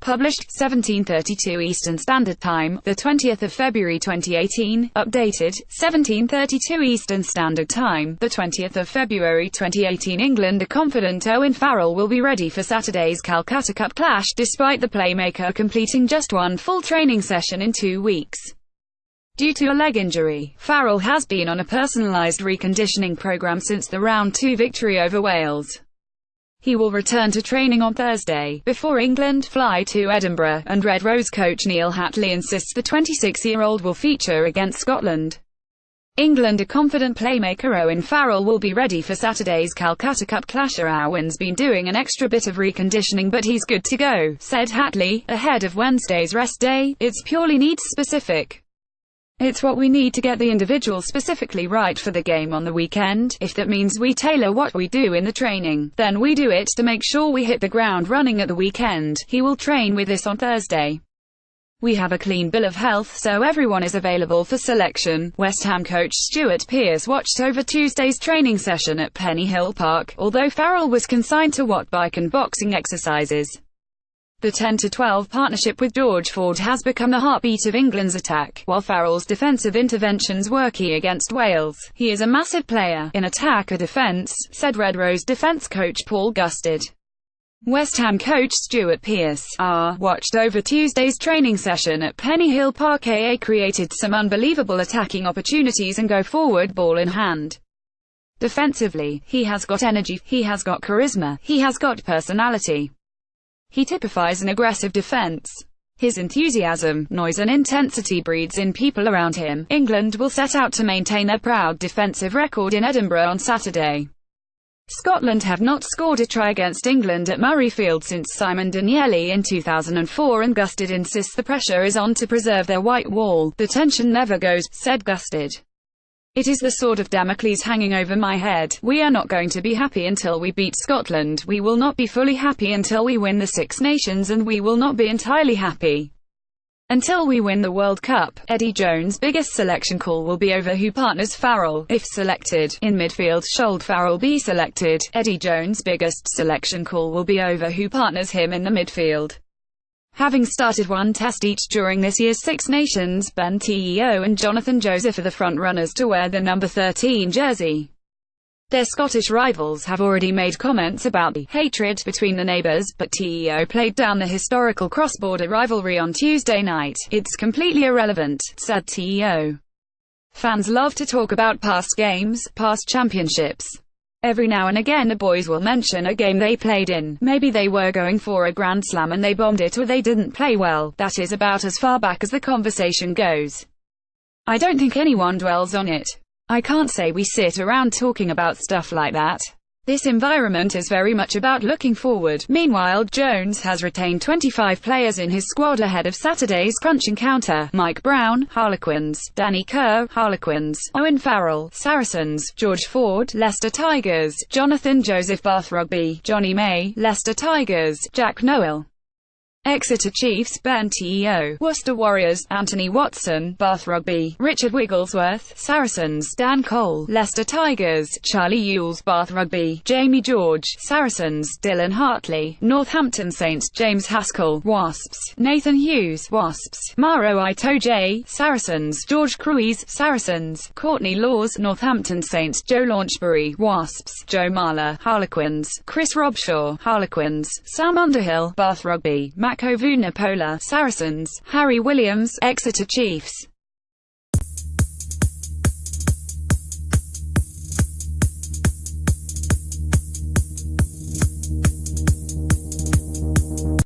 Published, 17:32 Eastern Standard Time, the 20th of February 2018. Updated, 17:32 Eastern Standard Time, the 20th of February 2018. England are confident Owen Farrell will be ready for Saturday's Calcutta Cup clash, despite the playmaker completing just one full training session in 2 weeks. Due to a leg injury, Farrell has been on a personalised reconditioning programme since the Round 2 victory over Wales. He will return to training on Thursday, before England fly to Edinburgh, and Red Rose coach Neil Hatley insists the 26-year-old will feature against Scotland. England are confident playmaker Owen Farrell will be ready for Saturday's Calcutta Cup clash. Owen's been doing an extra bit of reconditioning but he's good to go, said Hatley, ahead of Wednesday's rest day. It's purely needs-specific. It's what we need to get the individual specifically right for the game on the weekend. If that means we tailor what we do in the training, then we do it to make sure we hit the ground running at the weekend. He will train with this on Thursday. We have a clean bill of health, so everyone is available for selection. West Ham coach Stuart Pearce watched over Tuesday's training session at Penny Hill Park, although Farrell was consigned to watt bike and boxing exercises. The 10-12 partnership with George Ford has become the heartbeat of England's attack, while Farrell's defensive interventions were key against Wales. He is a massive player, in attack or defence, said Red Rose defence coach Paul Gusted. West Ham coach Stuart Pearce watched over Tuesday's training session at Penny Hill Park. Created some unbelievable attacking opportunities and go forward ball in hand. Defensively, he has got energy, he has got charisma, he has got personality. He typifies an aggressive defense. His enthusiasm, noise and intensity breeds in people around him. England will set out to maintain their proud defensive record in Edinburgh on Saturday. Scotland have not scored a try against England at Murrayfield since Simon Danieli in 2004, and Gusted insists the pressure is on to preserve their white wall. The tension never goes, said Gusted. It is the sword of Damocles hanging over my head. We are not going to be happy until we beat Scotland. We will not be fully happy until we win the Six Nations, and we will not be entirely happy until we win the World Cup. Eddie Jones' biggest selection call will be over who partners Farrell, if selected. In midfield, should Farrell be selected, Eddie Jones' biggest selection call will be over who partners him in the midfield. Having started one test each during this year's Six Nations, Ben Teo and Jonathan Joseph are the front-runners to wear the number 13 jersey. Their Scottish rivals have already made comments about the hatred between the neighbours, but Teo played down the historical cross-border rivalry on Tuesday night. It's completely irrelevant, said Teo. Fans love to talk about past games, past championships. Every now and again the boys will mention a game they played in. Maybe they were going for a Grand Slam and they bombed it, or they didn't play well. That is about as far back as the conversation goes. I don't think anyone dwells on it. I can't say we sit around talking about stuff like that. This environment is very much about looking forward. Meanwhile, Jones has retained 25 players in his squad ahead of Saturday's crunch encounter. Mike Brown, Harlequins; Danny Kerr, Harlequins; Owen Farrell, Saracens; George Ford, Leicester Tigers; Jonathan Joseph, Bath Rugby; Johnny May, Leicester Tigers; Jack Noel, Exeter Chiefs; Ben Teo, Worcester Warriors; Anthony Watson, Bath Rugby; Richard Wigglesworth, Saracens; Dan Cole, Leicester Tigers; Charlie Ewells, Bath Rugby; Jamie George, Saracens; Dylan Hartley, Northampton Saints; James Haskell, Wasps; Nathan Hughes, Wasps; Maro Itoje, Saracens; George Cruise, Saracens; Courtney Laws, Northampton Saints; Joe Launchbury, Wasps; Joe Marler, Harlequins; Chris Robshaw, Harlequins; Sam Underhill, Bath Rugby; Mako Vunapola, Saracens; Harry Williams, Exeter Chiefs.